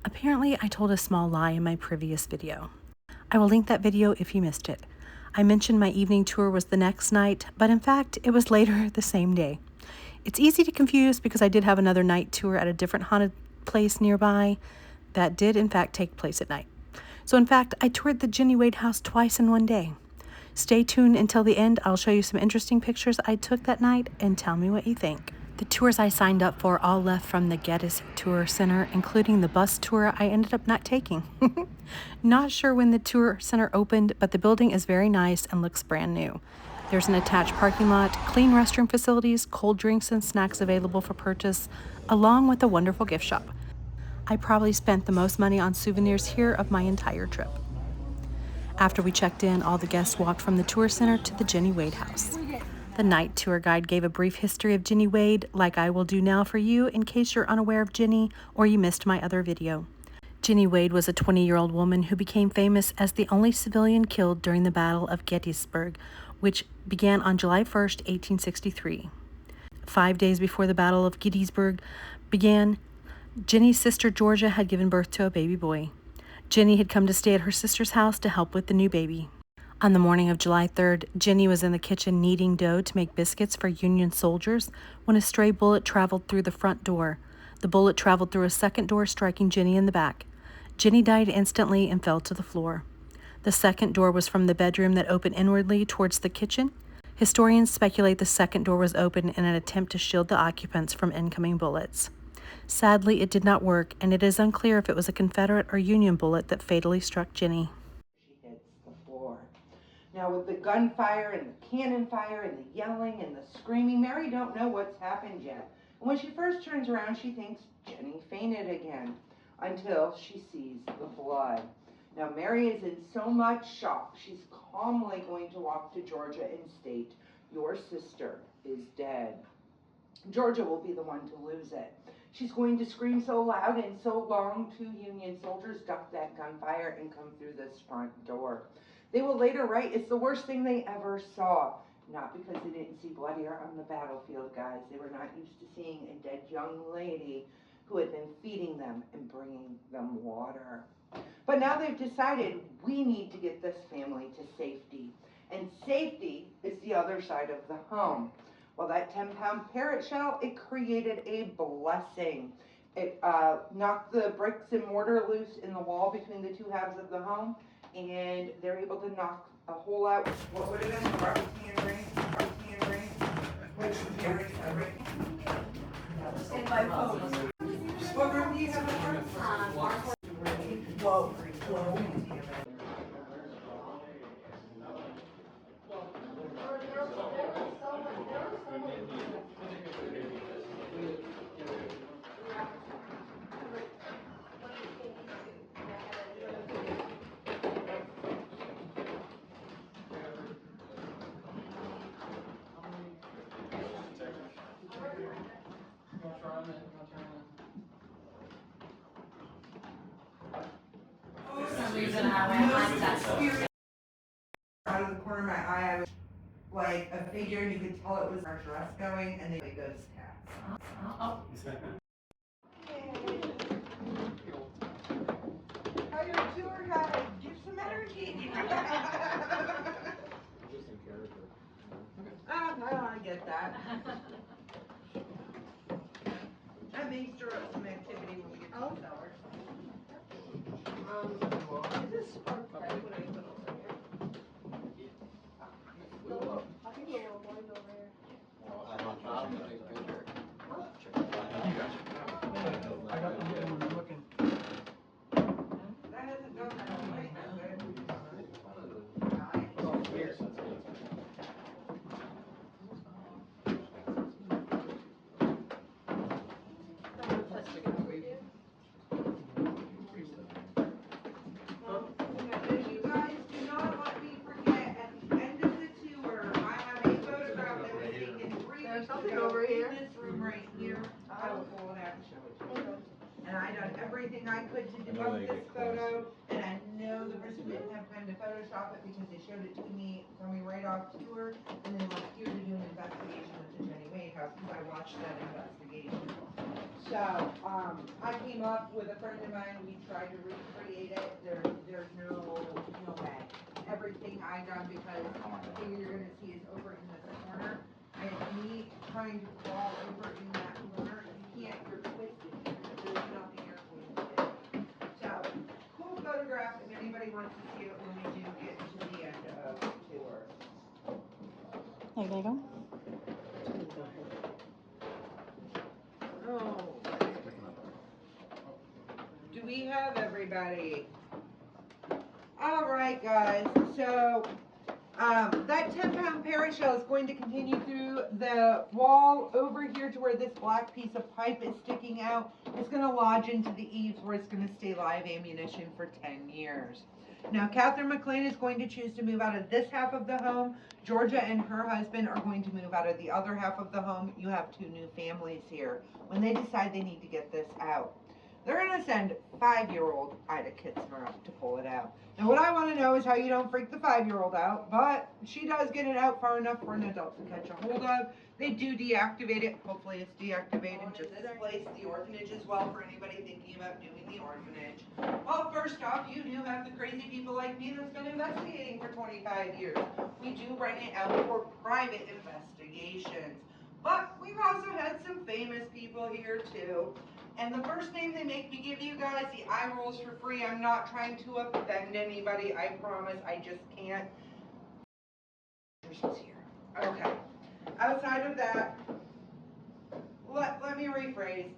Apparently, I told a small lie in my previous video. I will link that video if you missed it. I mentioned my evening tour was the next night, but in fact, it was later the same day. It's easy to confuse because I did have another night tour at a different haunted place nearby that did in fact take place at night. So in fact, I toured the Jennie Wade house twice in one day. Stay tuned until the end. I'll show you some interesting pictures I took that night and tell me what you think. The tours I signed up for all left from the Gettysburg Tour Center, including the bus tour I ended up not taking. Not sure when the tour center opened, but the building is very nice and looks brand new. There's an attached parking lot, clean restroom facilities, cold drinks and snacks available for purchase, along with a wonderful gift shop. I probably spent the most money on souvenirs here of my entire trip. After we checked in, all the guests walked from the tour center to the Jennie Wade house. The night tour guide gave a brief history of Jennie Wade, like I will do now for you in case you're unaware of Jennie or you missed my other video. Jennie Wade was a 20-year-old woman who became famous as the only civilian killed during the Battle of Gettysburg, which began on July 1st, 1863. 5 days before the Battle of Gettysburg began, Jennie's sister Georgia had given birth to a baby boy. Jennie had come to stay at her sister's house to help with the new baby. On the morning of July 3rd, Jennie was in the kitchen kneading dough to make biscuits for Union soldiers when a stray bullet traveled through the front door. The bullet traveled through a second door, striking Jennie in the back. Jennie died instantly and fell to the floor. The second door was from the bedroom that opened inwardly towards the kitchen. Historians speculate the second door was opened in an attempt to shield the occupants from incoming bullets. Sadly, it did not work, and it is unclear if it was a Confederate or Union bullet that fatally struck Jennie. She hits the floor. Now with the gunfire and the cannon fire and the yelling and the screaming, Mary don't know what's happened yet. And when she first turns around, she thinks Jennie fainted again until she sees the blood. Now Mary is in so much shock, she's calmly going to walk to Georgia and state, "Your sister is dead." Georgia will be the one to lose it. She's going to scream so loud and so long, 2 Union soldiers duck that gunfire and come through this front door. They will later write it's the worst thing they ever saw. Not because they didn't see bloodier on the battlefield, guys. They were not used to seeing a dead young lady who had been feeding them and bringing them water. But now they've decided we need to get this family to safety. And safety is the other side of the home. Well, that 10-pound parrot shell, it created a blessing. It knocked the bricks and mortar loose in the wall between the 2 halves of the home, and they're able to knock a hole out. What would have been a Roxanne ring, which carries everything. And my phone. What room do you have in the front? Whoa. Out of the corner of my eye, I was like a figure, and you could tell it was our dress going, and then it goes cats. Oh. How your tour guide? Give some energy. Just in character. I get that. That may stir up some activity when we get to the cellar. Is this spark plug what I put over here? I think a little blind over here. I don't know. I got the one looking. That hasn't done that all night, has it? If you guys do not let me forget, at the end of the tour, I have a photograph that was taken 3 weeks There's something ago over here. in this room right here. I will pull it out and show it to you. And I done everything I could to debug this photo, and I know the person didn't have time to Photoshop it because they showed it to me, told me right off tour, and then left here to do an investigation with the Jennie Wade have because I watched that investigation. So, I came up with a friend of mine, we tried to recreate it, there's no way. Everything I done, because the thing you're gonna see is over in this corner, and me trying to crawl over in that corner, you can't, you're twisted, there's nothing you're going to do. So, cool photograph if anybody wants to see it when we do get to the end of the tour. Hey, there you go. Oh. Do we have everybody? All right, guys. So that 10-pound parashell is going to continue through the wall over here to where this black piece of pipe is sticking out. It's going to lodge into the eaves where it's going to stay live ammunition for 10 years. Now, Catherine McLean is going to choose to move out of this half of the home. Georgia and her husband are going to move out of the other half of the home. You have two new families here. When they decide they need to get this out, they're going to send 5-year-old Ida Kitzmer up to pull it out. Now, what I want to know is how you don't freak the 5-year-old out, but she does get it out far enough for an adult to catch a hold of. They do deactivate it. Hopefully it's deactivated. Just this place, the orphanage as well, for anybody thinking about doing the orphanage. Well, first off, you do have the crazy people like me that's been investigating for 25 years. We do rent it out for private investigations. But we've also had some famous people here too. And the first name they make me give you guys, the eye rolls for free. I'm not trying to offend anybody, I promise, I just can't. She's here. Okay. Outside of that, let me rephrase.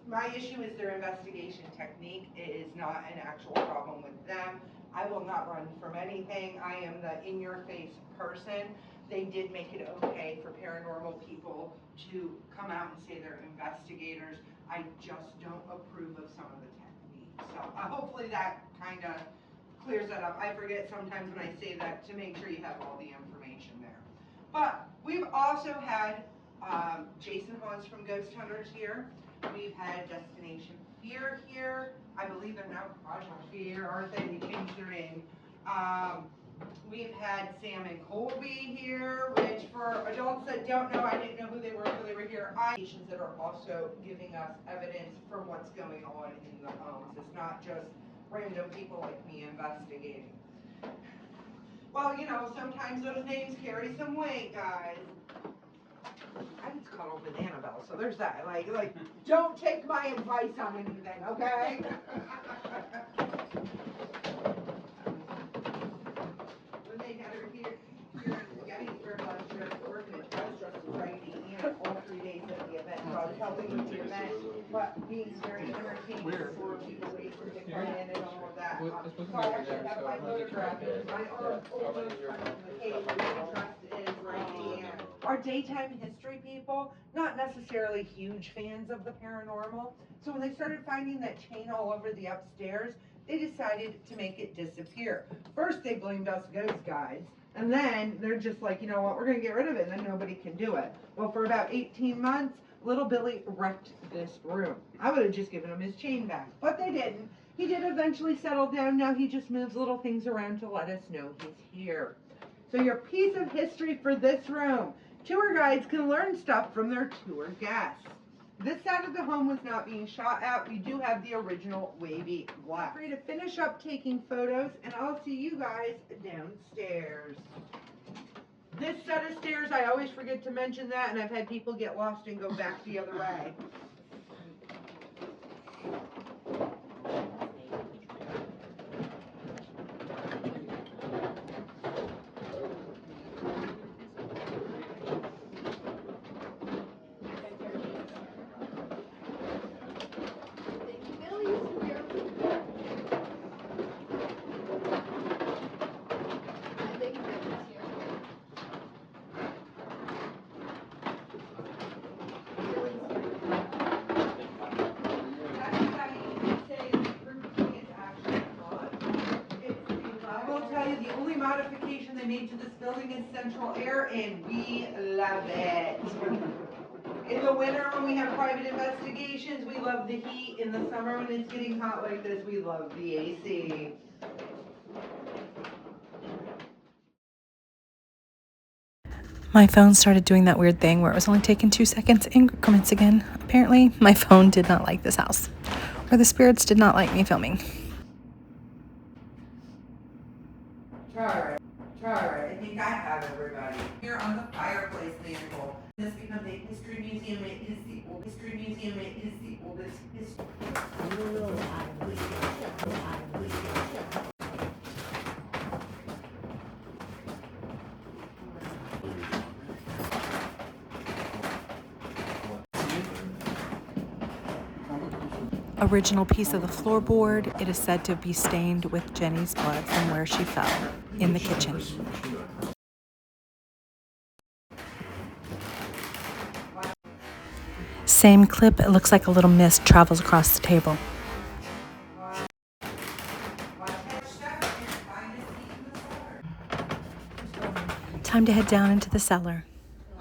My issue is their investigation technique. It is not an actual problem with them. I will not run from anything. I am the in-your-face person. They did make it okay for paranormal people to come out and say they're investigators. I just don't approve of some of the techniques. So hopefully that kind of clears that up. I forget sometimes when I say that to make sure you have all the information there. But we've also had Jason Hawes from Ghost Hunters here. We've had Destination Fear here. I believe they're now Project Fear, aren't they? They changed their name. We've had Sam and Colby here, which for adults that don't know, I didn't know who they were until they were here. Patients that are also giving us evidence for what's going on in the homes. It's not just random people like me investigating. Well, you know, sometimes those names carry some weight, guys. I just cuddled with Annabelle, so there's that. Like, don't take my advice on anything, okay? When they had her here in Gettysburg last year at the orphanage, I was dressed as Raggedy Ann all 3 days of the event. So I was helping with the event, but being very entertaining for people waiting to come in and all of that. So I actually have my photograph, my arm almost touching the cage, dressed as Raggedy Ann. Our daytime history people, not necessarily huge fans of the paranormal. So when they started finding that chain all over the upstairs, they decided to make it disappear. First, they blamed us ghost guides, and then they're just like, you know what, we're gonna get rid of it, and then nobody can do it. Well, for about 18 months, little Billy wrecked this room. I would have just given him his chain back, but they didn't. He did eventually settle down. Now he just moves little things around to let us know he's here. So your piece of history for this room. Tour guides can learn stuff from their tour guests. This side of the home was not being shot at. We do have the original wavy glass. Feel free to finish up taking photos, and I'll see you guys downstairs. This set of stairs, I always forget to mention that, and I've had people get lost and go back the other way. The only modification they made to this building is central air, and we love it. In the winter when we have private investigations, we love the heat. In the summer when it's getting hot like this, we love the AC. My phone started doing that weird thing where it was only taking 2 seconds increments again. Apparently, my phone did not like this house, or the spirits did not like me filming. Try it. I think I have everybody. Here on the fireplace mantle. This becomes a history museum. It is the old history museum. It is the oldest history. Original piece of the floorboard. It is said to be stained with Jennie's blood from where she fell in the kitchen. Same clip. It looks like a little mist travels across the table. Time to head down into the cellar.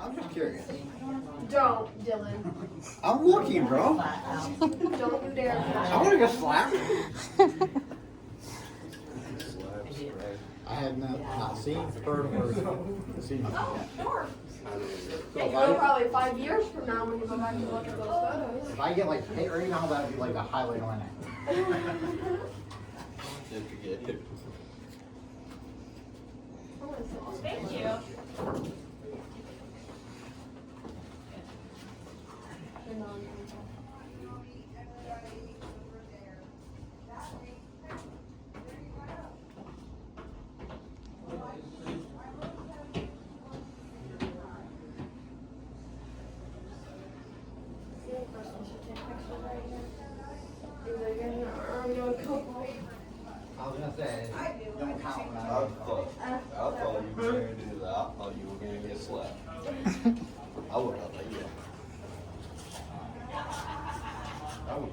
I'm just curious. Don't, Dylan. I'm looking, bro. Don't you dare. I want to get slapped. I have not seen, heard, or seen nothing Oh, yet. sure. So Yeah, you know, probably 5 years from now when you go back and look at those photos. if I get like hit right now, that would be like a highlight on it. Thank you. I was gonna say, don't count when I thought you were gonna do that. I thought you were gonna get slapped. I would have let you. I would.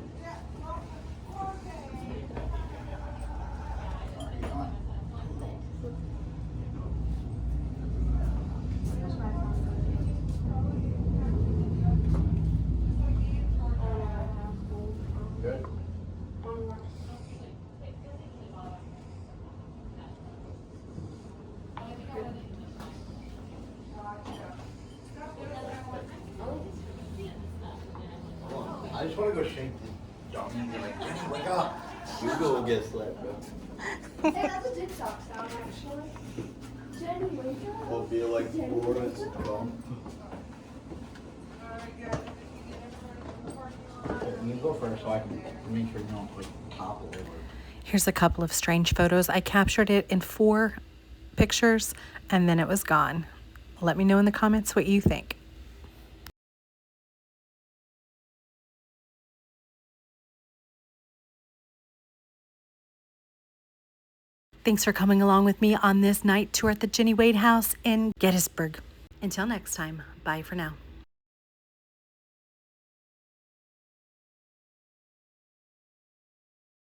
Good. I just want to go shake the dummy and be like, Jennie, wake up. You go get slapped, bro. Hey, that's a TikTok sound, actually. Jennie, wake up. I'll be like Florence Gump. You go first so I can make sure you don't like topple over. Here's a couple of strange photos. I captured it in 4 pictures and then it was gone. Let me know in the comments what you think. Thanks for coming along with me on this night tour at the Jennie Wade house in Gettysburg. Until next time, bye for now.